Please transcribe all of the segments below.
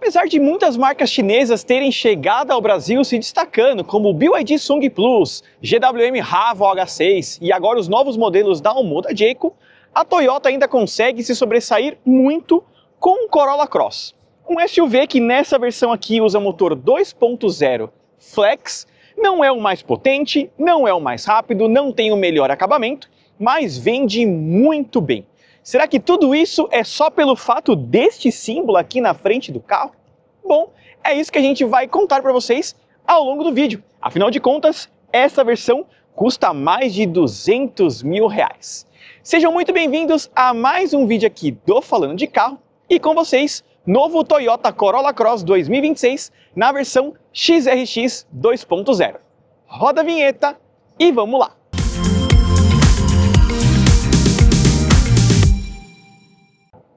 Apesar de muitas marcas chinesas terem chegado ao Brasil se destacando, como o BYD Sung Plus, GWM Ravo H6 e agora os novos modelos da Omoda Jayco, a Toyota ainda consegue se sobressair muito com o Corolla Cross. Um SUV que nessa versão aqui usa motor 2.0 Flex, não é o mais potente, não é o mais rápido, não tem o melhor acabamento, mas vende muito bem. Será que tudo isso é só pelo fato deste símbolo aqui na frente do carro? Bom, é isso que a gente vai contar para vocês ao longo do vídeo. Afinal de contas, essa versão custa mais de R$200 mil. Sejam muito bem-vindos a mais um vídeo aqui do Falando de Carro e com vocês, novo Toyota Corolla Cross 2026 na versão XRX 2.0. Roda a vinheta e vamos lá!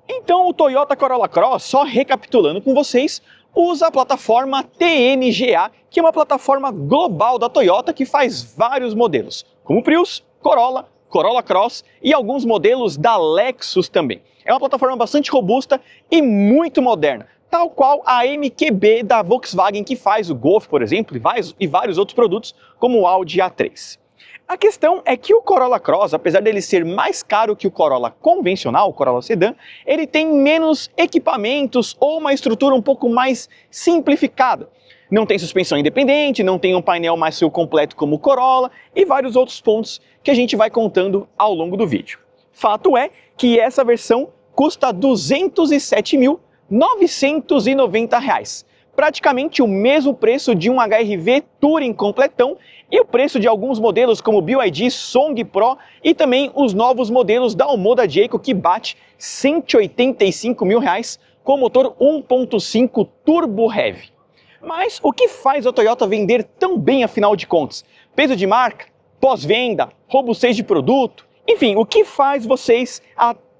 Então o Toyota Corolla Cross, só recapitulando com vocês, usa a plataforma TNGA, que é uma plataforma global da Toyota que faz vários modelos, como Prius, Corolla, Corolla Cross e alguns modelos da Lexus também. É uma plataforma bastante robusta e muito moderna, tal qual a MQB da Volkswagen que faz o Golf, por exemplo, e vários outros produtos como o Audi A3. A questão é que o Corolla Cross, apesar dele ser mais caro que o Corolla convencional, o Corolla Sedan, ele tem menos equipamentos ou uma estrutura um pouco mais simplificada. Não tem suspensão independente, não tem um painel mais completo como o Corolla e vários outros pontos que a gente vai contando ao longo do vídeo. Fato é que essa versão custa R$ 207.990, praticamente o mesmo preço de um HR-V Touring completão e o preço de alguns modelos como o BYD Song Pro e também os novos modelos da Omoda Jayco que bate R$ 185 mil com motor 1.5 Turbo Heavy. Mas o que faz a Toyota vender tão bem afinal de contas? Peso de marca, pós-venda, robustez de produto, enfim, o que faz vocês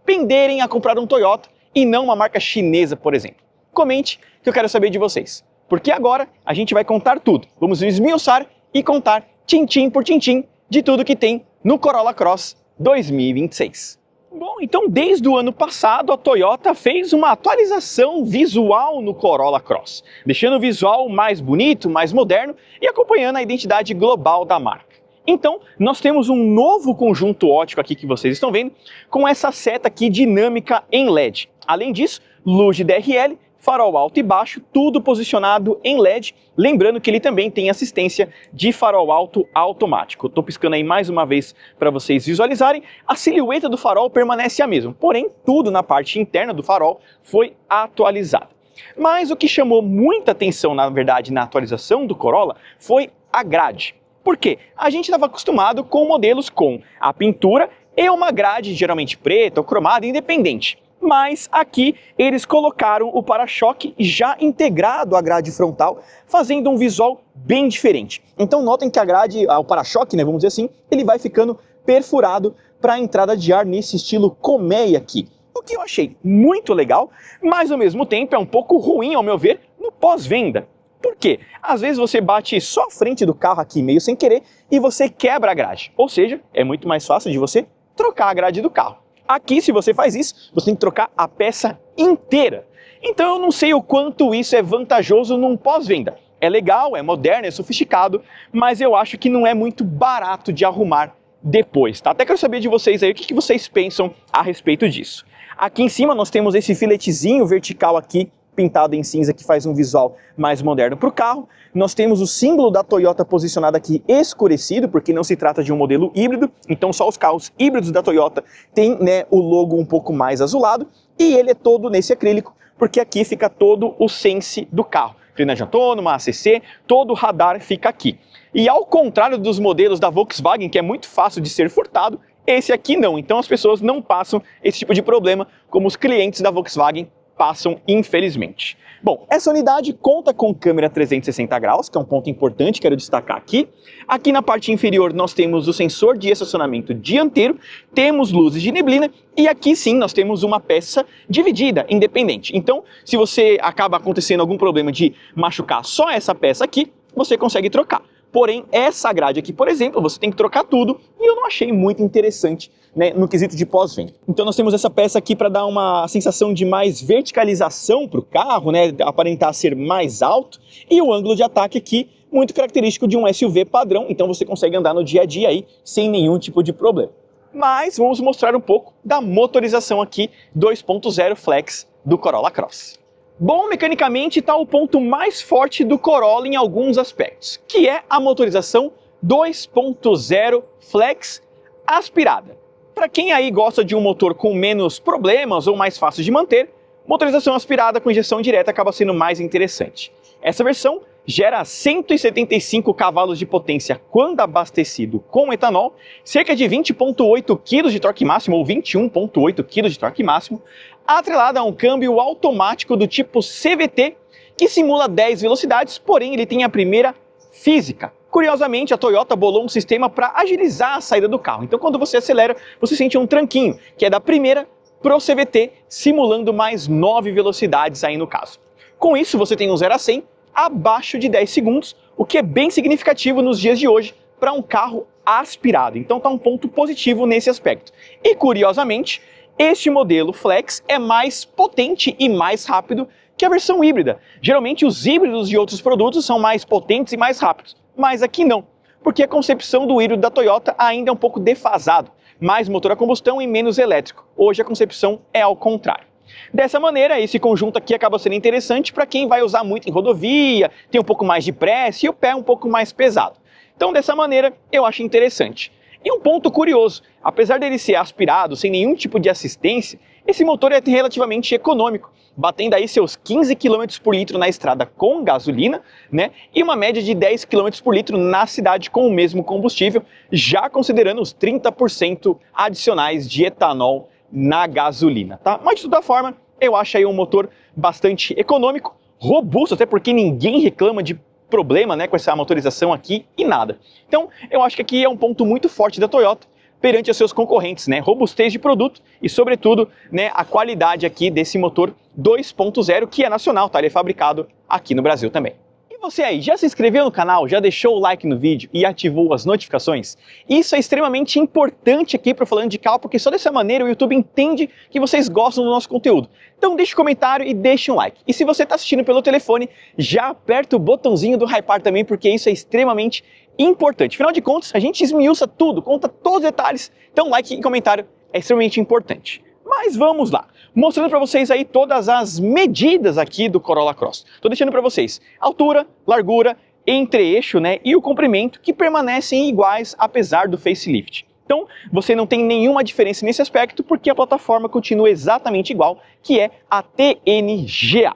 penderem a comprar um Toyota e não uma marca chinesa, por exemplo? Comente que eu quero saber de vocês, porque agora a gente vai contar tudo. Vamos esmiuçar e contar tintim por tintim de tudo que tem no Corolla Cross 2026. Bom, então desde o ano passado a Toyota fez uma atualização visual no Corolla Cross, deixando o visual mais bonito, mais moderno e acompanhando a identidade global da marca. Então, nós temos um novo conjunto óptico aqui que vocês estão vendo, com essa seta aqui dinâmica em LED. Além disso, luz de DRL, farol alto e baixo, tudo posicionado em LED, lembrando que ele também tem assistência de farol alto automático. Estou piscando aí mais uma vez para vocês visualizarem, a silhueta do farol permanece a mesma, porém tudo na parte interna do farol foi atualizado. Mas o que chamou muita atenção, na verdade, na atualização do Corolla foi a grade. Por quê? A gente estava acostumado com modelos com a pintura e uma grade geralmente preta ou cromada independente. Mas aqui eles colocaram o para-choque já integrado à grade frontal, fazendo um visual bem diferente. Então notem que a grade, o para-choque, vamos dizer assim, ele vai ficando perfurado para a entrada de ar nesse estilo colmeia aqui. O que eu achei muito legal, mas ao mesmo tempo é um pouco ruim, ao meu ver, no pós-venda. Por quê? Às vezes você bate só a frente do carro aqui meio sem querer e você quebra a grade. Ou seja, é muito mais fácil de você trocar a grade do carro. Aqui, se você faz isso, você tem que trocar a peça inteira. Então eu não sei o quanto isso é vantajoso num pós-venda. É legal, é moderno, é sofisticado, mas eu acho que não é muito barato de arrumar depois, tá? Até quero saber de vocês aí o que vocês pensam a respeito disso. Aqui em cima nós temos esse filetezinho vertical aqui, pintado em cinza, que faz um visual mais moderno para o carro. Nós temos o símbolo da Toyota posicionado aqui escurecido, porque não se trata de um modelo híbrido, então só os carros híbridos da Toyota têm o logo um pouco mais azulado, e ele é todo nesse acrílico, porque aqui fica todo o sense do carro. Frenagem autônoma, ACC, todo o radar fica aqui. E ao contrário dos modelos da Volkswagen, que é muito fácil de ser furtado, esse aqui não, então as pessoas não passam esse tipo de problema como os clientes da Volkswagen passam, infelizmente. Bom, essa unidade conta com câmera 360 graus, que é um ponto importante, quero destacar aqui. Aqui na parte inferior nós temos o sensor de estacionamento dianteiro, temos luzes de neblina e aqui sim nós temos uma peça dividida, independente. Então, se você acaba acontecendo algum problema de machucar só essa peça aqui, você consegue trocar. Porém, essa grade aqui, por exemplo, você tem que trocar tudo e eu não achei muito interessante, né, no quesito de pós-venda. Então nós temos essa peça aqui para dar uma sensação de mais verticalização para o carro, né, aparentar ser mais alto, e o ângulo de ataque aqui muito característico de um SUV padrão, então você consegue andar no dia a dia aí sem nenhum tipo de problema. Mas vamos mostrar um pouco da motorização aqui 2.0 Flex do Corolla Cross. Bom, mecanicamente está o ponto mais forte do Corolla em alguns aspectos, que é a motorização 2.0 Flex aspirada. Para quem aí gosta de um motor com menos problemas ou mais fácil de manter, motorização aspirada com injeção direta acaba sendo mais interessante. Essa versão gera 175 cavalos de potência quando abastecido com etanol, cerca de 20,8 kg de torque máximo ou 21,8 kg de torque máximo, atrelada a um câmbio automático do tipo CVT, que simula 10 velocidades, porém ele tem a primeira física. Curiosamente, a Toyota bolou um sistema para agilizar a saída do carro. Então quando você acelera, você sente um tranquinho, que é da primeira pro CVT, simulando mais 9 velocidades aí no caso. Com isso, você tem um 0 a 100 abaixo de 10 segundos, o que é bem significativo nos dias de hoje para um carro aspirado. Então está um ponto positivo nesse aspecto. E curiosamente, este modelo Flex é mais potente e mais rápido que a versão híbrida. Geralmente os híbridos de outros produtos são mais potentes e mais rápidos, mas aqui não, porque a concepção do híbrido da Toyota ainda é um pouco defasado, mais motor a combustão e menos elétrico. Hoje a concepção é ao contrário. Dessa maneira, esse conjunto aqui acaba sendo interessante para quem vai usar muito em rodovia, tem um pouco mais de pressa e o pé um pouco mais pesado. Então dessa maneira eu acho interessante. E um ponto curioso, apesar dele ser aspirado sem nenhum tipo de assistência, esse motor é relativamente econômico, batendo aí seus 15 km por litro na estrada com gasolina, né, e uma média de 10 km por litro na cidade com o mesmo combustível, já considerando os 30% adicionais de etanol na gasolina, tá? Mas de toda forma, eu acho aí um motor bastante econômico, robusto, até porque ninguém reclama de problema, né, com essa motorização aqui e nada. Então, eu acho que aqui é um ponto muito forte da Toyota perante os seus concorrentes, né, robustez de produto e, sobretudo, né, a qualidade aqui desse motor 2.0 que é nacional, tá? Ele é fabricado aqui no Brasil também. E você aí, já se inscreveu no canal, já deixou o like no vídeo e ativou as notificações? Isso é extremamente importante aqui para o Falando de Carro, porque só dessa maneira o YouTube entende que vocês gostam do nosso conteúdo. Então deixe um comentário e deixe um like. E se você está assistindo pelo telefone, já aperta o botãozinho do hypar também, porque isso é extremamente importante. Afinal de contas, a gente esmiuça tudo, conta todos os detalhes, então like e comentário é extremamente importante. Mas vamos lá, mostrando para vocês aí todas as medidas aqui do Corolla Cross. Estou deixando para vocês altura, largura, entre-eixo, né, e o comprimento, que permanecem iguais apesar do facelift. Então você não tem nenhuma diferença nesse aspecto, porque a plataforma continua exatamente igual, que é a TNGA.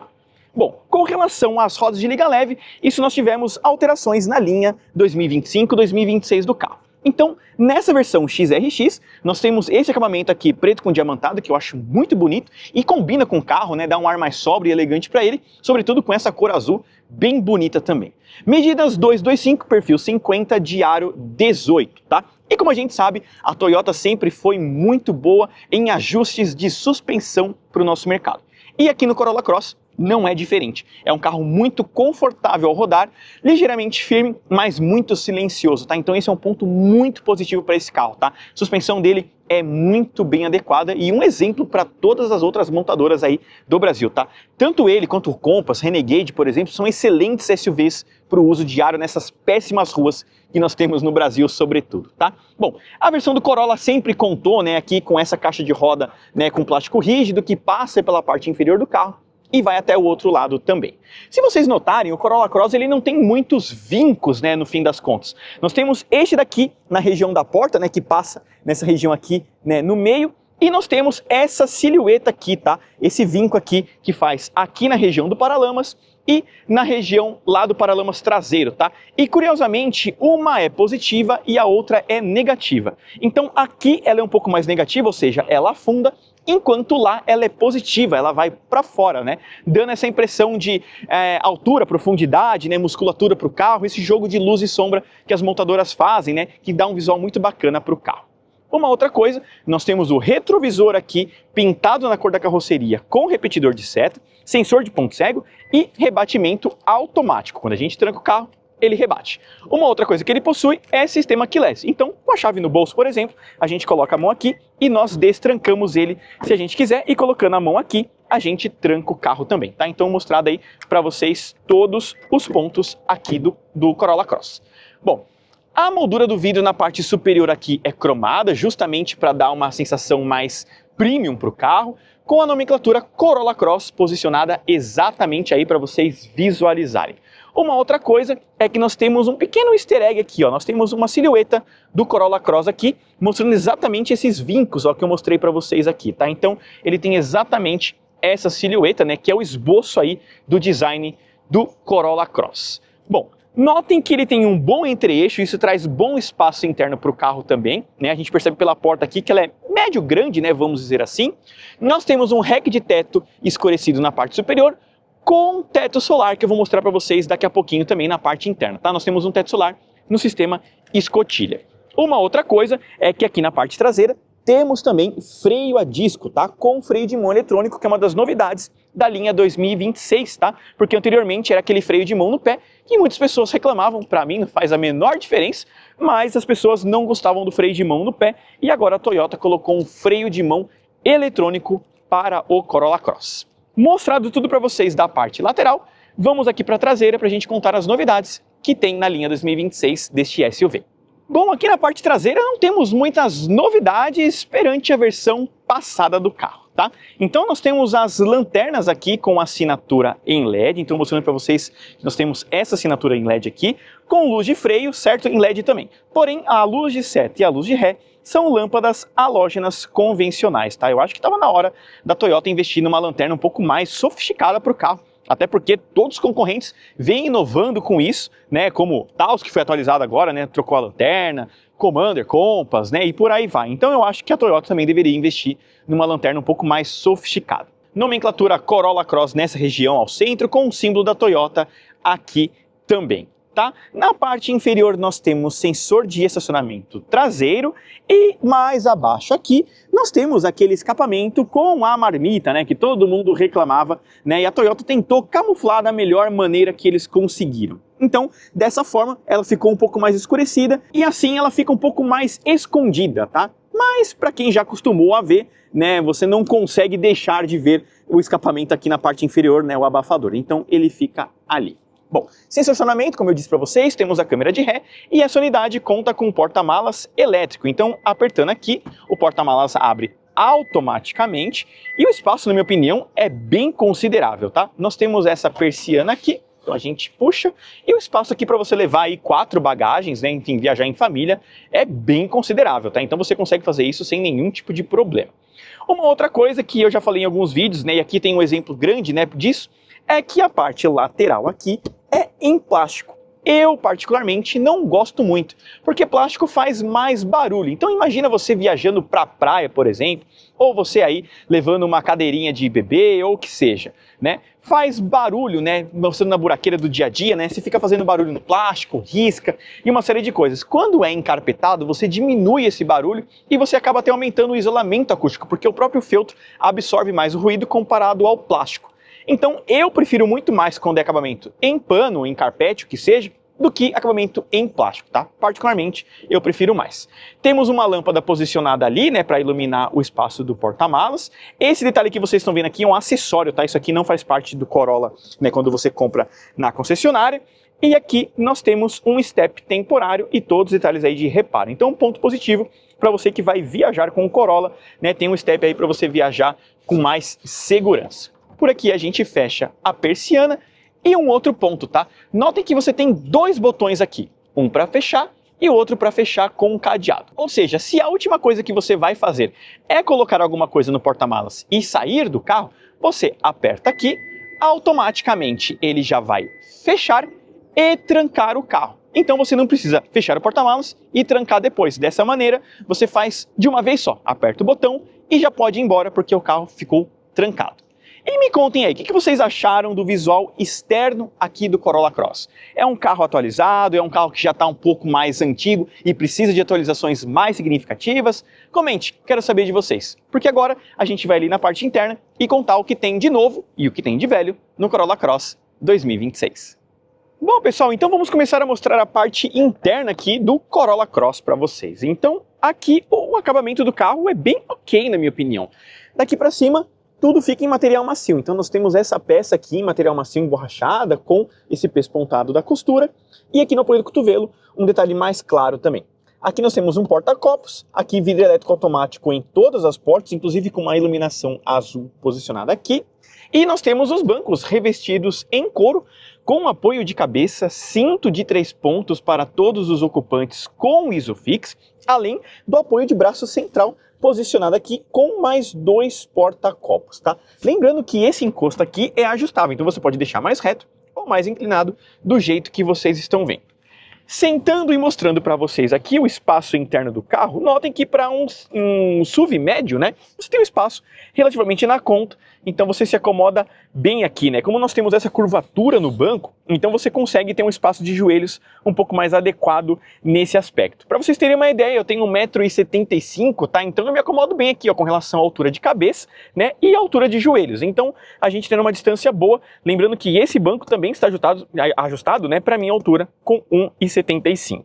Bom, com relação às rodas de liga leve, isso nós tivemos alterações na linha 2025-2026 do carro. Então, nessa versão XRX, nós temos esse acabamento aqui preto com diamantado, que eu acho muito bonito e combina com o carro, né, dá um ar mais sóbrio e elegante para ele, sobretudo com essa cor azul bem bonita também. Medidas 225, perfil 50, de aro 18, tá? E como a gente sabe, a Toyota sempre foi muito boa em ajustes de suspensão para o nosso mercado. E aqui no Corolla Cross não é diferente. É um carro muito confortável ao rodar, ligeiramente firme, mas muito silencioso, tá? Então esse é um ponto muito positivo para esse carro, tá? A suspensão dele é muito bem adequada e um exemplo para todas as outras montadoras aí do Brasil, tá? Tanto ele quanto o Compass, Renegade, por exemplo, são excelentes SUVs para o uso diário nessas péssimas ruas que nós temos no Brasil, sobretudo, tá? Bom, a versão do Corolla sempre contou, né, aqui com essa caixa de roda, né, com plástico rígido que passa pela parte inferior do carro e vai até o outro lado também. Se vocês notarem, o Corolla Cross ele não tem muitos vincos, né, no fim das contas. Nós temos este daqui na região da porta, né, que passa nessa região aqui, né, no meio, e nós temos essa silhueta aqui, tá? Esse vinco aqui que faz aqui na região do paralamas e na região lá do paralamas traseiro, tá? E curiosamente, uma é positiva e a outra é negativa. Então aqui ela é um pouco mais negativa, ou seja, ela afunda, enquanto lá ela é positiva, ela vai para fora, né? Dando essa impressão de altura, profundidade, né? Musculatura para o carro, esse jogo de luz e sombra que as montadoras fazem, né? Que dá um visual muito bacana para o carro. Uma outra coisa, nós temos o retrovisor aqui pintado na cor da carroceria com repetidor de seta, sensor de ponto cego e rebatimento automático. Quando a gente tranca o carro, ele rebate. Uma outra coisa que ele possui é sistema keyless. Então, com a chave no bolso, por exemplo, a gente coloca a mão aqui e nós destrancamos ele se a gente quiser, e colocando a mão aqui, a gente tranca o carro também, tá? Então, mostrado aí para vocês todos os pontos aqui do Corolla Cross. Bom, a moldura do vidro na parte superior aqui é cromada, justamente para dar uma sensação mais premium para o carro, com a nomenclatura Corolla Cross posicionada exatamente aí para vocês visualizarem. Uma outra coisa é que nós temos um pequeno easter egg aqui, ó. Nós temos uma silhueta do Corolla Cross aqui, mostrando exatamente esses vincos, ó, que eu mostrei para vocês aqui, tá? Então, ele tem exatamente essa silhueta, né, que é o esboço aí do design do Corolla Cross. Bom, notem que ele tem um bom entre-eixo, isso traz bom espaço interno para o carro também, né? A gente percebe pela porta aqui que ela é médio-grande, né, vamos dizer assim. Nós temos um rack de teto escurecido na parte superior, com teto solar, que eu vou mostrar para vocês daqui a pouquinho também na parte interna, tá? Nós temos um teto solar no sistema escotilha. Uma outra coisa é que aqui na parte traseira temos também freio a disco, tá? Com freio de mão eletrônico, que é uma das novidades da linha 2026, tá? Porque anteriormente era aquele freio de mão no pé, que muitas pessoas reclamavam, para mim não faz a menor diferença, mas as pessoas não gostavam do freio de mão no pé, e agora a Toyota colocou um freio de mão eletrônico para o Corolla Cross. Mostrado tudo para vocês da parte lateral, vamos aqui para a traseira para a gente contar as novidades que tem na linha 2026 deste SUV. Bom, aqui na parte traseira não temos muitas novidades perante a versão passada do carro, tá? Então nós temos as lanternas aqui com assinatura em LED, então mostrando para vocês que nós temos essa assinatura em LED aqui, com luz de freio, certo? Em LED também. Porém, a luz de seta e a luz de ré são lâmpadas halógenas convencionais, tá? Eu acho que estava na hora da Toyota investir numa lanterna um pouco mais sofisticada para o carro, até porque todos os concorrentes vêm inovando com isso, né? Como Taos, que foi atualizado agora, né? Trocou a lanterna, Commander, Compass, né? E por aí vai. Então eu acho que a Toyota também deveria investir numa lanterna um pouco mais sofisticada. Nomenclatura Corolla Cross nessa região ao centro, com o símbolo da Toyota aqui também. Tá? Na parte inferior nós temos sensor de estacionamento traseiro e mais abaixo aqui nós temos aquele escapamento com a marmita, né, que todo mundo reclamava, né, e a Toyota tentou camuflar da melhor maneira que eles conseguiram. Então, dessa forma, ela ficou um pouco mais escurecida e assim ela fica um pouco mais escondida, tá? Mas para quem já acostumou a ver, né, você não consegue deixar de ver o escapamento aqui na parte inferior, né, o abafador. Então ele fica ali. Bom, sem estacionamento, como eu disse para vocês, temos a câmera de ré e essa unidade conta com um porta-malas elétrico. Então, apertando aqui, o porta-malas abre automaticamente e o espaço, na minha opinião, é bem considerável, tá? Nós temos essa persiana aqui, então a gente puxa, e o espaço aqui para você levar aí 4 bagagens, né, enfim, viajar em família, é bem considerável, tá? Então você consegue fazer isso sem nenhum tipo de problema. Uma outra coisa que eu já falei em alguns vídeos, né, e aqui tem um exemplo grande, né, disso, é que a parte lateral aqui é em plástico. Eu, particularmente, não gosto muito, porque plástico faz mais barulho. Então imagina você viajando para a praia, por exemplo, ou você aí levando uma cadeirinha de bebê, ou o que seja, né? Faz barulho, né? Mostrando na buraqueira do dia a dia, né? Você fica fazendo barulho no plástico, risca e uma série de coisas. Quando é encarpetado, você diminui esse barulho e você acaba até aumentando o isolamento acústico, porque o próprio feltro absorve mais o ruído comparado ao plástico. Então eu prefiro muito mais quando é acabamento em pano, em carpete, o que seja, do que acabamento em plástico, tá? Particularmente, eu prefiro mais. Temos uma lâmpada posicionada ali, né, para iluminar o espaço do porta-malas. Esse detalhe que vocês estão vendo aqui é um acessório, tá? Isso aqui não faz parte do Corolla, né, quando você compra na concessionária. E aqui nós temos um step temporário e todos os detalhes aí de reparo. Então, um ponto positivo para você que vai viajar com o Corolla, né, tem um step aí para você viajar com mais segurança. Por aqui a gente fecha a persiana e um outro ponto, tá? Notem que você tem 2 botões aqui, um para fechar e o outro para fechar com um cadeado. Ou seja, se a última coisa que você vai fazer é colocar alguma coisa no porta-malas e sair do carro, você aperta aqui, automaticamente ele já vai fechar e trancar o carro. Então você não precisa fechar o porta-malas e trancar depois. Dessa maneira, você faz de uma vez só, aperta o botão e já pode ir embora porque o carro ficou trancado. E me contem aí, o que vocês acharam do visual externo aqui do Corolla Cross? É um carro atualizado? É um carro que já está um pouco mais antigo e precisa de atualizações mais significativas? Comente, quero saber de vocês. Porque agora a gente vai ali na parte interna e contar o que tem de novo e o que tem de velho no Corolla Cross 2026. Bom, pessoal, então vamos começar a mostrar a parte interna aqui do Corolla Cross para vocês. Então, aqui o acabamento do carro é bem ok, na minha opinião. Daqui para cima, tudo fica em material macio. Então, nós temos essa peça aqui em material macio emborrachada com esse pespontado da costura. E aqui no apoio do cotovelo, um detalhe mais claro também. Aqui nós temos um porta-copos, aqui vidro elétrico automático em todas as portas, inclusive com uma iluminação azul posicionada aqui. E nós temos os bancos revestidos em couro, com apoio de cabeça, cinto de 3 pontos para todos os ocupantes com Isofix, além do apoio de braço central posicionado aqui com mais 2 porta-copos, tá? Lembrando que esse encosto aqui é ajustável, então você pode deixar mais reto ou mais inclinado do jeito que vocês estão vendo. Sentando e mostrando para vocês aqui o espaço interno do carro, notem que para um SUV médio, né, você tem um espaço relativamente na conta, então você se acomoda bem aqui, né? Como nós temos essa curvatura no banco, então você consegue ter um espaço de joelhos um pouco mais adequado nesse aspecto. Para vocês terem uma ideia, eu tenho 1,75 m, tá? Então eu me acomodo bem aqui, ó, com relação à altura de cabeça, né, e à altura de joelhos. Então a gente tem uma distância boa, lembrando que esse banco também está ajustado, né, para minha altura com 1,75 m.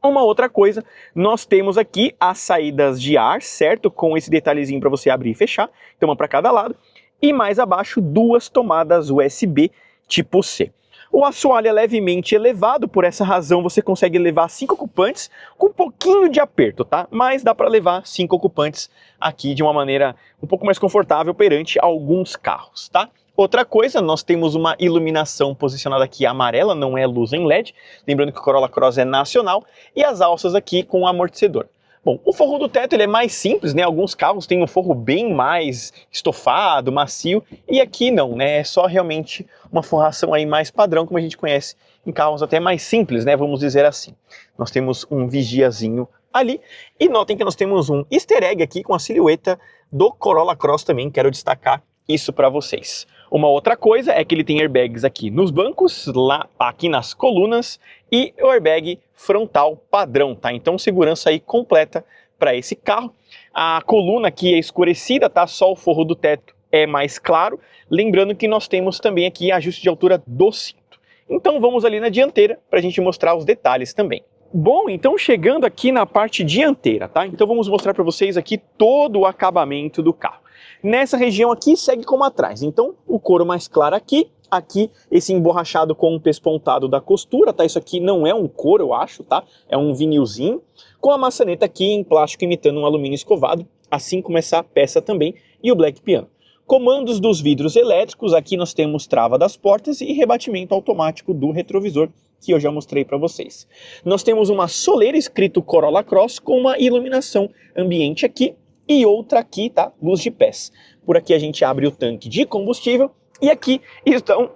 Uma outra coisa, nós temos aqui as saídas de ar, certo? Com esse detalhezinho para você abrir e fechar, então uma para cada lado. E mais abaixo, 2 tomadas USB tipo C. O assoalho é levemente elevado, por essa razão você consegue levar 5 ocupantes com um pouquinho de aperto, tá? Mas dá para levar 5 ocupantes aqui de uma maneira um pouco mais confortável perante alguns carros, tá? Outra coisa, nós temos uma iluminação posicionada aqui amarela, não é luz em LED, lembrando que o Corolla Cross é nacional, e as alças aqui com amortecedor. Bom, o forro do teto ele é mais simples, né? Alguns carros têm um forro bem mais estofado, macio, e aqui não, né? É só realmente uma forração aí mais padrão, como a gente conhece em carros até mais simples, né? Vamos dizer assim. Nós temos um vigiazinho ali, e notem que nós temos um easter egg aqui com a silhueta do Corolla Cross também, quero destacar isso para vocês. Uma outra coisa é que ele tem airbags aqui nos bancos, lá aqui nas colunas e o airbag frontal padrão, tá? Então segurança aí completa para esse carro. A coluna aqui é escurecida, tá? Só o forro do teto é mais claro. Lembrando que nós temos também aqui ajuste de altura do cinto. Então vamos ali na dianteira para a gente mostrar os detalhes também. Bom, então chegando aqui na parte dianteira, tá? Então vamos mostrar para vocês aqui todo o acabamento do carro. Nessa região aqui segue como atrás, então o couro mais claro aqui, aqui esse emborrachado com um pespontado da costura, tá? Isso aqui não é um couro, eu acho, tá? É um vinilzinho, com a maçaneta aqui em plástico imitando um alumínio escovado, assim como essa peça também, e o black piano. Comandos dos vidros elétricos, aqui nós temos trava das portas e rebatimento automático do retrovisor, que eu já mostrei para vocês. Nós temos uma soleira escrito Corolla Cross com uma iluminação ambiente aqui, e outra aqui, tá? Luz de pés. Por aqui a gente abre o tanque de combustível e aqui estão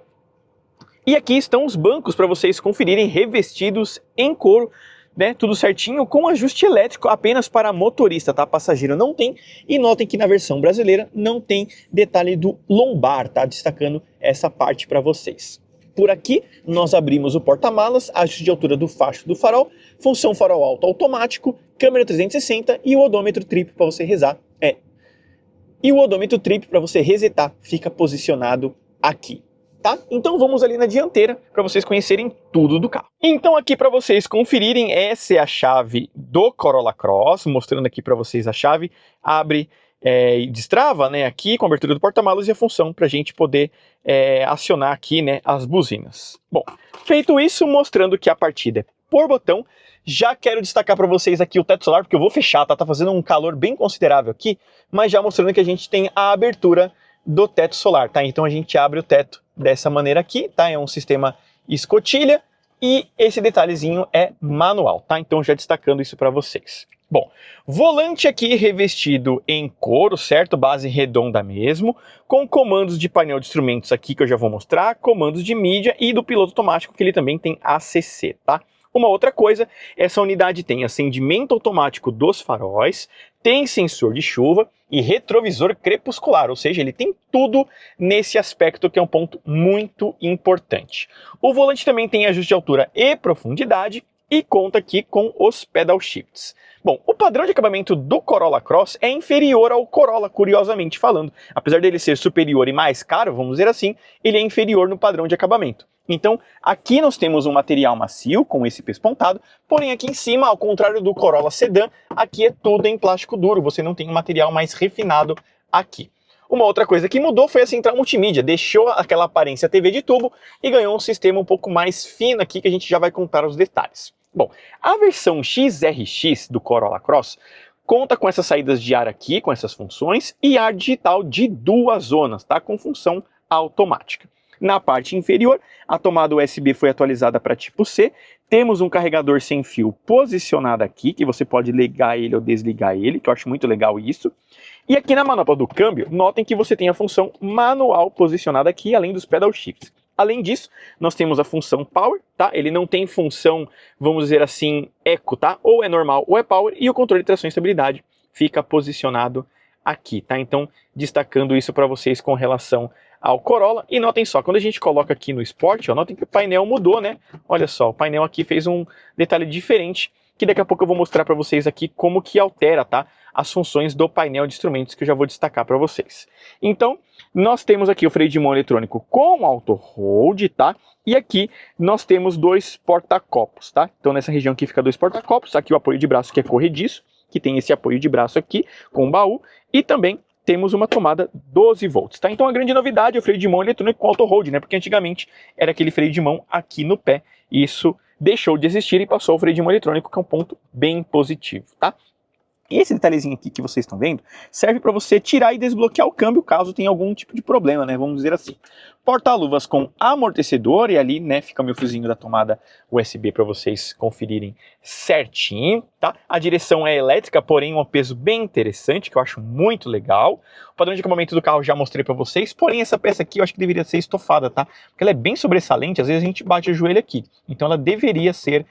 os bancos para vocês conferirem revestidos em couro, né? Tudo certinho com ajuste elétrico apenas para motorista, tá? Passageiro não tem. E notem que na versão brasileira não tem detalhe do lombar, tá? Destacando essa parte para vocês. Por aqui nós abrimos o porta-malas, ajuste de altura do facho do farol, função farol alto automático, câmera 360 e o odômetro trip para você resetar fica posicionado aqui, tá? Então vamos ali na dianteira para vocês conhecerem tudo do carro. Então aqui para vocês conferirem, essa é a chave do Corolla Cross, mostrando aqui para vocês a chave, abre e destrava, né, aqui com a abertura do porta-malas e a função para a gente poder acionar aqui, né, as buzinas. Bom, feito isso, mostrando que a partida é por botão, já quero destacar para vocês aqui o teto solar, porque eu vou fechar, tá fazendo um calor bem considerável aqui, mas já mostrando que a gente tem a abertura do teto solar, tá? Então a gente abre o teto dessa maneira aqui, tá? É um sistema escotilha e esse detalhezinho é manual, tá? Então já destacando isso para vocês. Bom, volante aqui revestido em couro, certo? Base redonda mesmo, com comandos de painel de instrumentos aqui que eu já vou mostrar, comandos de mídia e do piloto automático que ele também tem ACC, tá? Uma outra coisa, essa unidade tem acendimento automático dos faróis, tem sensor de chuva e retrovisor crepuscular, ou seja, ele tem tudo nesse aspecto que é um ponto muito importante. O volante também tem ajuste de altura e profundidade, e conta aqui com os pedal shifts. Bom, o padrão de acabamento do Corolla Cross é inferior ao Corolla, curiosamente falando. Apesar dele ser superior e mais caro, vamos dizer assim, ele é inferior no padrão de acabamento. Então, aqui nós temos um material macio, com esse pespontado, porém aqui em cima, ao contrário do Corolla Sedan, aqui é tudo em plástico duro, você não tem um material mais refinado aqui. Uma outra coisa que mudou foi a central multimídia, deixou aquela aparência TV de tubo e ganhou um sistema um pouco mais fino aqui, que a gente já vai contar os detalhes. Bom, a versão XRX do Corolla Cross conta com essas saídas de ar aqui, com essas funções, e ar digital de 2 zonas, tá? Com função automática. Na parte inferior, a tomada USB foi atualizada para tipo C, temos um carregador sem fio posicionado aqui, que você pode ligar ele ou desligar ele, que eu acho muito legal isso. E aqui na manopla do câmbio, notem que você tem a função manual posicionada aqui, além dos pedal shifts. Além disso, nós temos a função Power, tá? Ele não tem função, vamos dizer assim, Eco, tá? Ou é normal ou é Power, e o controle de tração e estabilidade fica posicionado aqui, tá? Então, destacando isso para vocês com relação ao Corolla. E notem só, quando a gente coloca aqui no Sport, ó, notem que o painel mudou, né? Olha só, o painel aqui fez um detalhe diferente, que daqui a pouco eu vou mostrar para vocês aqui como que altera, tá? As funções do painel de instrumentos que eu já vou destacar para vocês. Então, nós temos aqui o freio de mão eletrônico com auto hold, tá? E aqui nós temos 2 porta-copos, tá? Então nessa região aqui fica 2 porta-copos, aqui o apoio de braço que é corrediço, que tem esse apoio de braço aqui com o baú, e também temos uma tomada 12 volts, tá? Então a grande novidade é o freio de mão eletrônico com auto hold, né? Porque antigamente era aquele freio de mão aqui no pé, e isso deixou de existir e passou o freio de mão eletrônico, que é um ponto bem positivo, tá? E esse detalhezinho aqui que vocês estão vendo serve para você tirar e desbloquear o câmbio caso tenha algum tipo de problema, né? Vamos dizer assim. Porta-luvas com amortecedor, e ali, né, fica o meu fiozinho da tomada USB para vocês conferirem certinho, tá? A direção é elétrica, porém um peso bem interessante, que eu acho muito legal. O padrão de acabamento do carro já mostrei para vocês, porém essa peça aqui eu acho que deveria ser estofada, tá? Porque ela é bem sobressalente, às vezes a gente bate o joelho aqui. Então ela deveria ser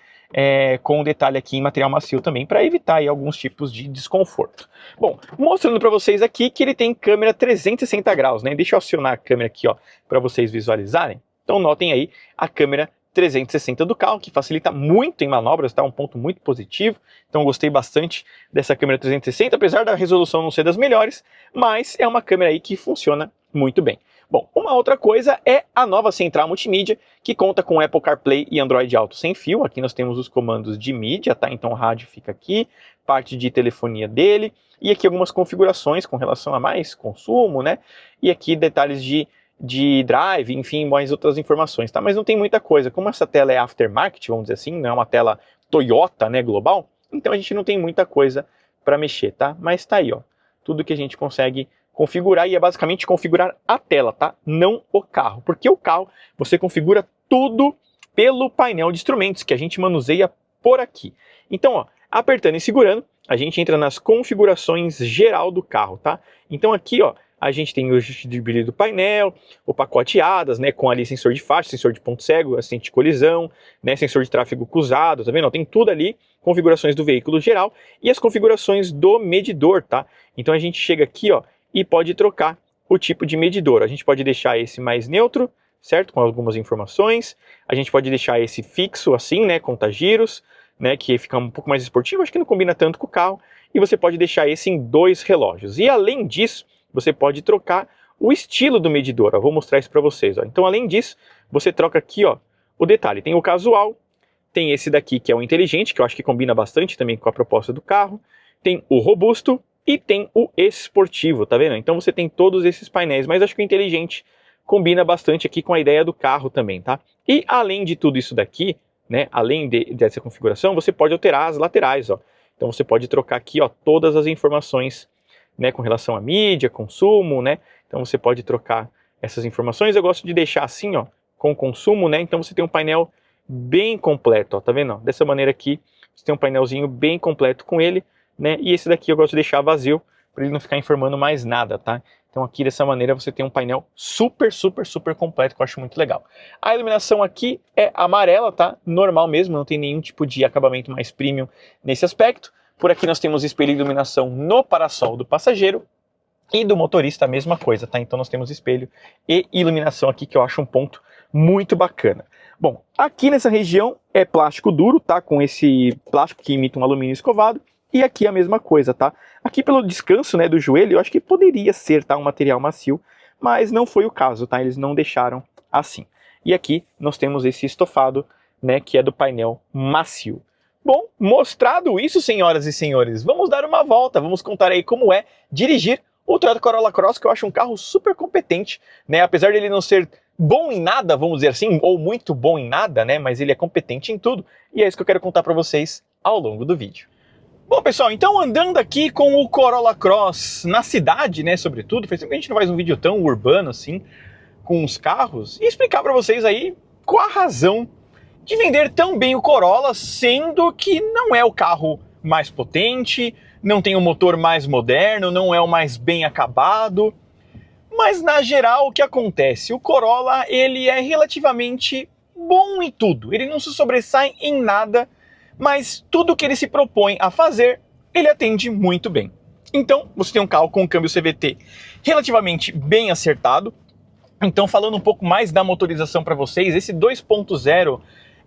com um detalhe aqui em material macio também, para evitar aí alguns tipos de desconforto. Bom, mostrando para vocês aqui que ele tem câmera 360 graus, né? Deixa eu acionar a câmera aqui, ó, para vocês visualizarem. Então notem aí a câmera 360 do carro, que facilita muito em manobras, tá? Um ponto muito positivo. Então eu gostei bastante dessa câmera 360, apesar da resolução não ser das melhores, mas é uma câmera aí que funciona muito bem. Bom, uma outra coisa é a nova central multimídia, que conta com Apple CarPlay e Android Auto sem fio. Aqui nós temos os comandos de mídia, tá? Então o rádio fica aqui, parte de telefonia dele, e aqui algumas configurações com relação a mais consumo, né? E aqui detalhes de drive, enfim, mais outras informações, tá? Mas não tem muita coisa. Como essa tela é aftermarket, vamos dizer assim, não é uma tela Toyota, né, global, então a gente não tem muita coisa para mexer, tá? Mas tá aí, ó, tudo que a gente consegue configurar, e é basicamente configurar a tela, tá? Não o carro, porque o carro você configura tudo pelo painel de instrumentos que a gente manuseia por aqui. Então, ó, apertando e segurando, a gente entra nas configurações geral do carro, tá? Então aqui, ó, a gente tem o ajuste de brilho do painel, o pacote ADAS, né, com ali sensor de faixa, sensor de ponto cego, assistente de colisão, né, sensor de tráfego cruzado, tá vendo? Tem tudo ali, configurações do veículo geral e as configurações do medidor, tá? Então a gente chega aqui, ó, e pode trocar o tipo de medidor. A gente pode deixar esse mais neutro, certo? Com algumas informações. A gente pode deixar esse fixo assim, né? Contagiros, né? Que fica um pouco mais esportivo, acho que não combina tanto com o carro. E você pode deixar esse em 2 relógios. E além disso, você pode trocar o estilo do medidor. Eu vou mostrar isso para vocês. Ó. Então, além disso, você troca aqui, ó, o detalhe. Tem o casual, tem esse daqui que é o inteligente, que eu acho que combina bastante também com a proposta do carro. Tem o robusto e tem o esportivo, tá vendo? Então você tem todos esses painéis, mas acho que o inteligente combina bastante aqui com a ideia do carro também, tá? E além de tudo isso daqui, né, além dessa configuração, você pode alterar as laterais, ó. Então você pode trocar aqui, ó, todas as informações, né, com relação à mídia, consumo, né? Então você pode trocar essas informações. Eu gosto de deixar assim, ó, com consumo, né? Então você tem um painel bem completo, ó, tá vendo? Ó? Dessa maneira aqui, você tem um painelzinho bem completo com ele, né? E esse daqui eu gosto de deixar vazio, para ele não ficar informando mais nada, tá? Então aqui dessa maneira você tem um painel super completo, que eu acho muito legal. A iluminação aqui é amarela, tá? Normal mesmo, não tem nenhum tipo de acabamento mais premium nesse aspecto. Por aqui nós temos espelho de iluminação no parasol do passageiro e do motorista a mesma coisa, tá? Então nós temos espelho e iluminação aqui, que eu acho um ponto muito bacana. Bom, aqui nessa região é plástico duro, tá? Com esse plástico que imita um alumínio escovado. E aqui a mesma coisa, tá? Aqui pelo descanso, né, do joelho, eu acho que poderia ser, tá, um material macio, mas não foi o caso, tá? Eles não deixaram assim. E aqui nós temos esse estofado, né, que é do painel macio. Bom, mostrado isso, senhoras e senhores, vamos dar uma volta, vamos contar aí como é dirigir o Toyota Corolla Cross, que eu acho um carro super competente, né? Apesar dele não ser bom em nada, vamos dizer assim, ou muito bom em nada, né? Mas ele é competente em tudo, e é isso que eu quero contar para vocês ao longo do vídeo. Bom, pessoal, então andando aqui com o Corolla Cross na cidade, né, sobretudo, faz tempo que a gente não faz um vídeo tão urbano assim, com os carros, e explicar para vocês aí qual a razão de vender tão bem o Corolla, sendo que não é o carro mais potente, não tem o motor mais moderno, não é o mais bem acabado, mas na geral o que acontece? O Corolla, ele é relativamente bom em tudo, ele não se sobressai em nada, mas tudo que ele se propõe a fazer, ele atende muito bem. Então, você tem um carro com um câmbio CVT relativamente bem acertado. Então, falando um pouco mais da motorização para vocês, esse 2.0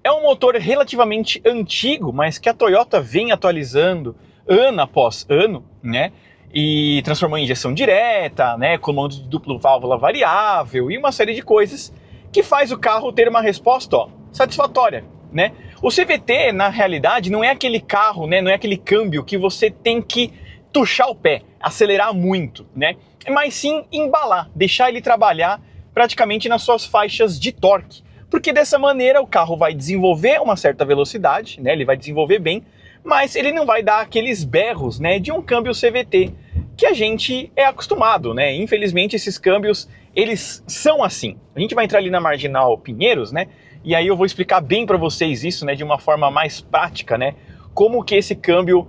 é um motor relativamente antigo, mas que a Toyota vem atualizando ano após ano, né? E transformou em injeção direta, né? Comando de duplo válvula variável e uma série de coisas que faz o carro ter uma resposta, ó, satisfatória, né? O CVT, na realidade, não é aquele carro, né? Não é aquele câmbio que você tem que tuchar o pé, acelerar muito, né? Mas sim embalar, deixar ele trabalhar praticamente nas suas faixas de torque. Porque dessa maneira o carro vai desenvolver uma certa velocidade, né? Ele vai desenvolver bem, mas ele não vai dar aqueles berros, né, de um câmbio CVT que a gente é acostumado, né? Infelizmente esses câmbios, eles são assim. A gente vai entrar ali na Marginal Pinheiros, né? E aí eu vou explicar bem para vocês isso, né, de uma forma mais prática, né? Como que esse câmbio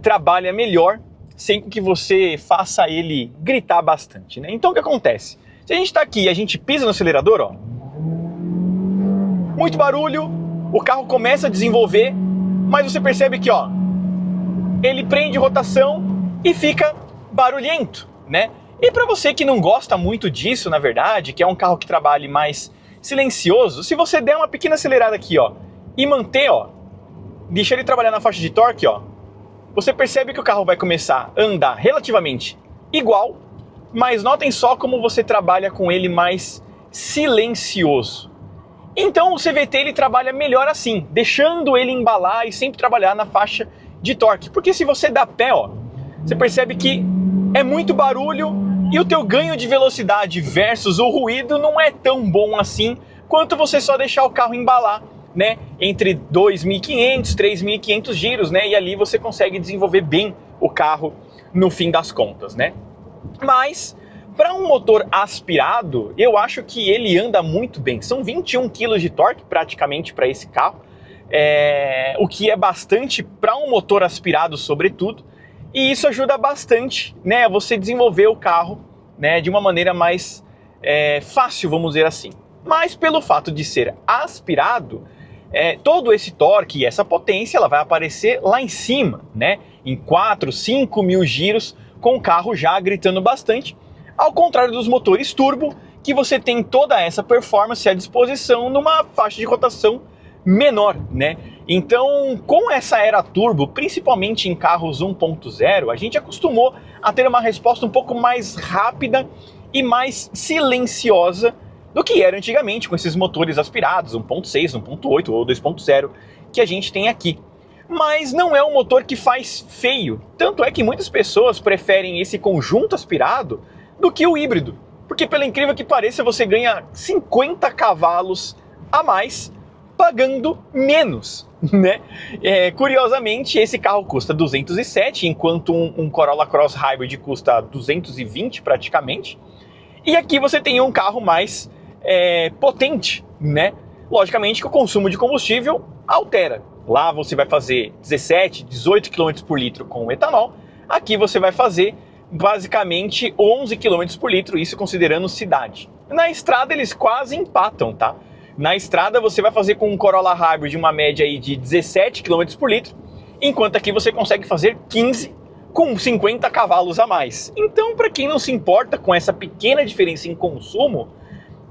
trabalha melhor sem que você faça ele gritar bastante, né? Então o que acontece? Se a gente está aqui e a gente pisa no acelerador, ó, muito barulho, o carro começa a desenvolver, mas você percebe que, ó, ele prende rotação e fica barulhento, né? E para você que não gosta muito disso, na verdade, que é um carro que trabalhe mais silencioso, se você der uma pequena acelerada aqui, ó, e manter, ó, deixar ele trabalhar na faixa de torque, ó, você percebe que o carro vai começar a andar relativamente igual, mas notem só como você trabalha com ele mais silencioso. Então o CVT ele trabalha melhor assim, deixando ele embalar e sempre trabalhar na faixa de torque. Porque se você dá pé, ó, você percebe que é muito barulho e o teu ganho de velocidade versus o ruído não é tão bom assim quanto você só deixar o carro embalar, né, entre 2.500, 3.500 giros, né, e ali você consegue desenvolver bem o carro no fim das contas, né. Mas para um motor aspirado, eu acho que ele anda muito bem. São 21 kg de torque praticamente para esse carro, o que é bastante para um motor aspirado sobretudo, e isso ajuda bastante, né, a você desenvolver o carro, né, de uma maneira mais fácil, vamos dizer assim. Mas pelo fato de ser aspirado, todo esse torque e essa potência ela vai aparecer lá em cima, né, em 4, 5 mil giros, com o carro já gritando bastante, ao contrário dos motores turbo, que você tem toda essa performance à disposição numa faixa de rotação menor, né? Então, com essa era turbo, principalmente em carros 1.0, a gente acostumou a ter uma resposta um pouco mais rápida e mais silenciosa do que era antigamente com esses motores aspirados, 1.6, 1.8 ou 2.0, que a gente tem aqui. Mas não é um motor que faz feio, tanto é que muitas pessoas preferem esse conjunto aspirado do que o híbrido, porque pelo incrível que pareça você ganha 50 cavalos a mais pagando menos, né? Curiosamente esse carro custa 207, enquanto um Corolla Cross Hybrid custa 220 praticamente, e aqui você tem um carro mais potente, né? Logicamente que o consumo de combustível altera. Lá você vai fazer 17, 18 km por litro com etanol, aqui você vai fazer basicamente 11 km por litro, isso considerando cidade. Na estrada eles quase empatam, tá? Na estrada você vai fazer com um Corolla Hybrid uma média aí de 17 km por litro, enquanto aqui você consegue fazer 15 com 50 cavalos a mais. Então, para quem não se importa com essa pequena diferença em consumo,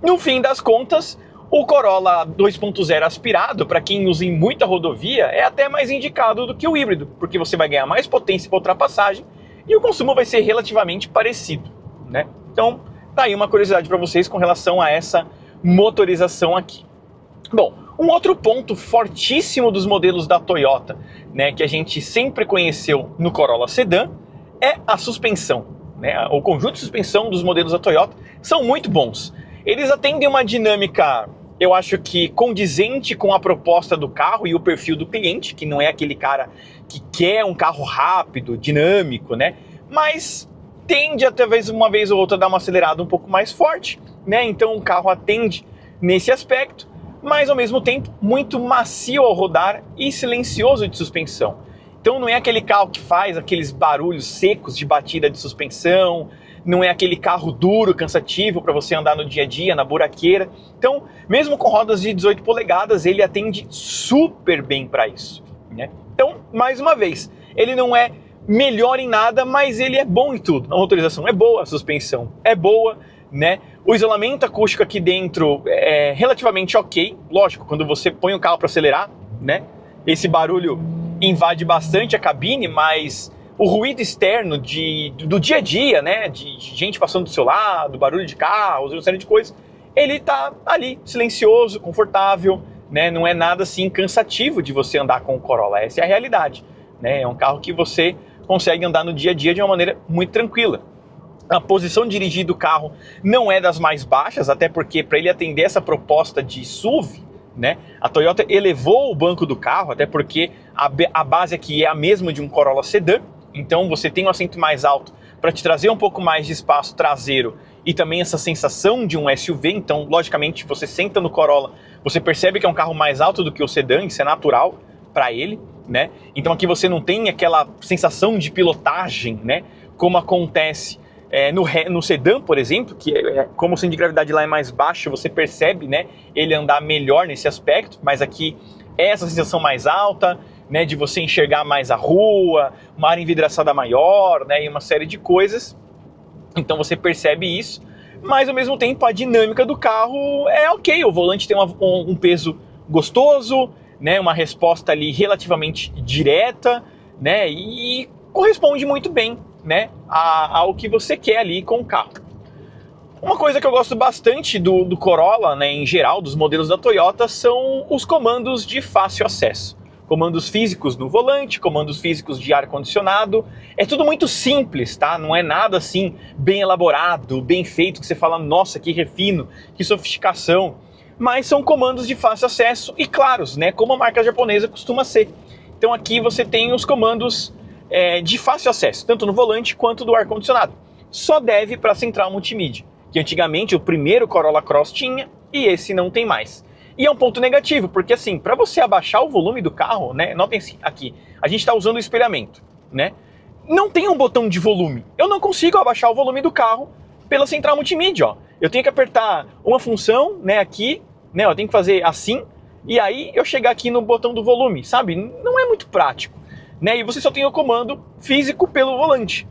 no fim das contas, O Corolla 2.0 aspirado, para quem usa em muita rodovia, é até mais indicado do que o híbrido, porque você vai ganhar mais potência para ultrapassagem e o consumo vai ser relativamente parecido, né? Então, tá aí uma curiosidade para vocês com relação a essa motorização aqui. Bom, um outro ponto fortíssimo dos modelos da Toyota, né, que a gente sempre conheceu no Corolla Sedan, é a suspensão, né? O conjunto de suspensão dos modelos da Toyota são muito bons. Eles atendem uma dinâmica, eu acho que condizente com a proposta do carro e o perfil do cliente, que não é aquele cara que quer um carro rápido, dinâmico, né? Mas tende a, talvez uma vez ou outra, dar uma acelerada um pouco mais forte, né? Então o carro atende nesse aspecto, mas ao mesmo tempo muito macio ao rodar e silencioso de suspensão. Então não é aquele carro que faz aqueles barulhos secos de batida de suspensão, não é aquele carro duro, cansativo para você andar no dia a dia, na buraqueira. Então, mesmo com rodas de 18 polegadas, ele atende super bem para isso, né? Então, mais uma vez, ele não é melhor em nada, mas ele é bom em tudo. A motorização é boa, a suspensão é boa, né? O isolamento acústico aqui dentro é relativamente ok. Lógico, quando você põe o carro para acelerar, né? Esse barulho invade bastante a cabine, mas o ruído externo do dia a dia, né? De gente passando do seu lado, barulho de carros, uma série de coisas, ele tá ali, silencioso, confortável, né? Não é nada assim cansativo de você andar com o Corolla. Essa é a realidade, né? É um carro que você consegue andar no dia a dia de uma maneira muito tranquila. A posição de dirigir do carro não é das mais baixas, até porque para ele atender essa proposta de SUV, né, a Toyota elevou o banco do carro, até porque a base aqui é a mesma de um Corolla Sedan, então você tem um assento mais alto para te trazer um pouco mais de espaço traseiro e também essa sensação de um SUV. Então, logicamente, você senta no Corolla, você percebe que é um carro mais alto do que o Sedan, isso é natural para ele, né? Então aqui você não tem aquela sensação de pilotagem, né, como acontece no sedã, por exemplo, que como o centro de gravidade lá é mais baixo, você percebe, né, ele andar melhor nesse aspecto, mas aqui é essa sensação mais alta, né, de você enxergar mais a rua, uma área envidraçada maior, né, e uma série de coisas. Então você percebe isso, mas ao mesmo tempo a dinâmica do carro é ok, o volante tem um peso gostoso, né, uma resposta ali relativamente direta, né, e corresponde muito bem, né, ao que você quer ali com o carro. Uma coisa que eu gosto bastante do Corolla, né, em geral, dos modelos da Toyota, são os comandos de fácil acesso. Comandos físicos no volante, comandos físicos de ar-condicionado. É tudo muito simples, tá? Não é nada assim bem elaborado, bem feito, que você fala, nossa, que refino, que sofisticação. Mas são comandos de fácil acesso e claros, né, como a marca japonesa costuma ser. Então aqui você tem os comandos de fácil acesso, tanto no volante quanto do ar-condicionado. Só deve para a central multimídia, que antigamente o primeiro Corolla Cross tinha e esse não tem mais. E é um ponto negativo, porque assim, para você abaixar o volume do carro, né, notem aqui, a gente está usando o espelhamento, né? Não tem um botão de volume. Eu não consigo abaixar o volume do carro pela central multimídia, ó. Eu tenho que apertar uma função, né, aqui, né, eu tenho que fazer assim, e aí eu chegar aqui no botão do volume, sabe? Não é muito prático, né? E você só tem o comando físico pelo volante.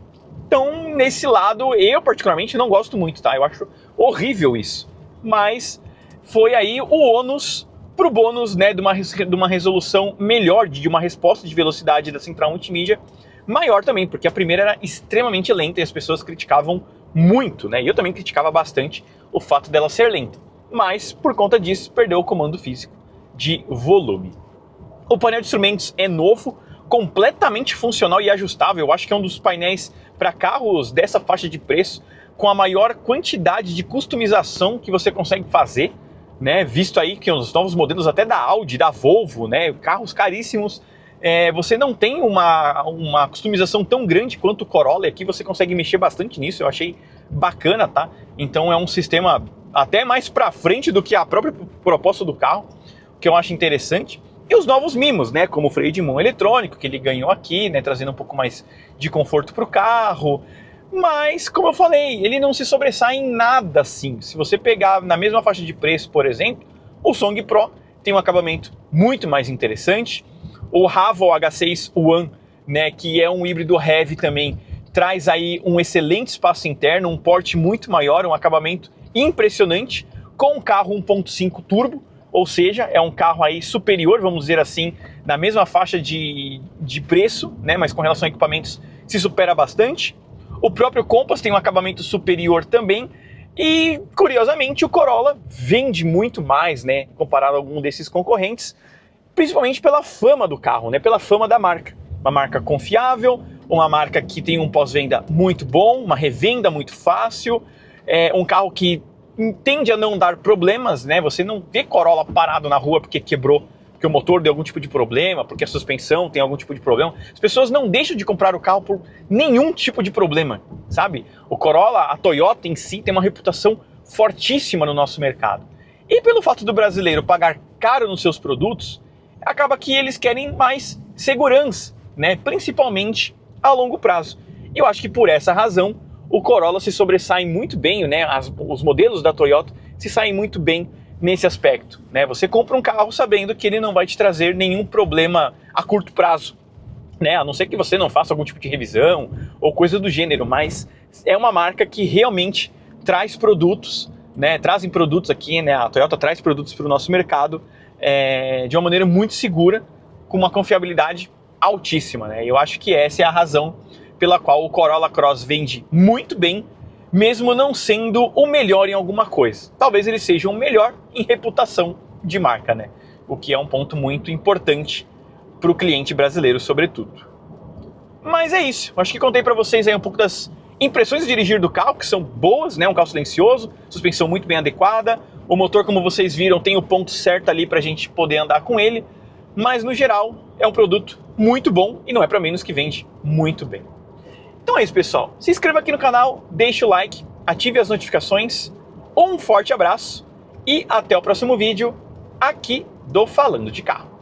Então, nesse lado, eu particularmente não gosto muito, tá? Eu acho horrível isso. Mas foi aí o ônus pro bônus, né, de uma resolução melhor, de uma resposta de velocidade da central multimídia maior também, porque a primeira era extremamente lenta e as pessoas criticavam muito, né? E eu também criticava bastante o fato dela ser lenta. Mas, por conta disso, perdeu o comando físico de volume. O painel de instrumentos é novo, completamente funcional e ajustável. Eu acho que é um dos painéis para carros dessa faixa de preço com a maior quantidade de customização que você consegue fazer, né? Visto aí que os novos modelos até da Audi, da Volvo, né, carros caríssimos, você não tem uma customização tão grande quanto o Corolla, e aqui você consegue mexer bastante nisso, eu achei bacana, tá? Então é um sistema até mais para frente do que a própria proposta do carro, que eu acho interessante. E os novos mimos, né, como o freio de mão eletrônico, que ele ganhou aqui, né, trazendo um pouco mais de conforto para o carro. Mas, como eu falei, ele não se sobressai em nada assim. Se você pegar na mesma faixa de preço, por exemplo, o Song Pro tem um acabamento muito mais interessante. O Haval H6 One, né, que é um híbrido heavy também, traz aí um excelente espaço interno, um porte muito maior, um acabamento impressionante. com um carro 1.5 turbo, ou seja, é um carro aí superior, vamos dizer assim, na mesma faixa de preço, né, mas com relação a equipamentos se supera bastante. O próprio Compass tem um acabamento superior também e, curiosamente, o Corolla vende muito mais, né, comparado a algum desses concorrentes, principalmente pela fama do carro, né, pela fama da marca. Uma marca confiável, uma marca que tem um pós-venda muito bom, uma revenda muito fácil, um carro que tende a não dar problemas, né? Você não vê Corolla parado na rua porque quebrou, porque o motor deu algum tipo de problema, porque a suspensão tem algum tipo de problema. As pessoas não deixam de comprar o carro por nenhum tipo de problema, sabe? O Corolla, a Toyota em si, tem uma reputação fortíssima no nosso mercado. E pelo fato do brasileiro pagar caro nos seus produtos, acaba que eles querem mais segurança, né? Principalmente a longo prazo. E eu acho que por essa razão o Corolla se sobressai muito bem, né? Os modelos da Toyota se saem muito bem nesse aspecto, né? Você compra um carro sabendo que ele não vai te trazer nenhum problema a curto prazo, né? A não ser que você não faça algum tipo de revisão ou coisa do gênero, mas é uma marca que realmente traz produtos, né? Trazem produtos aqui, né? A Toyota traz produtos para o nosso mercado de uma maneira muito segura, com uma confiabilidade altíssima, né? Eu acho que essa é a razão pela qual o Corolla Cross vende muito bem, mesmo não sendo o melhor em alguma coisa. Talvez ele seja o melhor em reputação de marca, né? O que é um ponto muito importante para o cliente brasileiro, sobretudo. Mas é isso. Acho que contei para vocês aí um pouco das impressões de dirigir do carro, que são boas, né? Um carro silencioso, suspensão muito bem adequada. O motor, como vocês viram, tem o ponto certo ali para a gente poder andar com ele. Mas, no geral, é um produto muito bom e não é para menos que vende muito bem. Então é isso, pessoal. Se inscreva aqui no canal, deixe o like, ative as notificações. Um forte abraço e até o próximo vídeo aqui do Falando de Carro.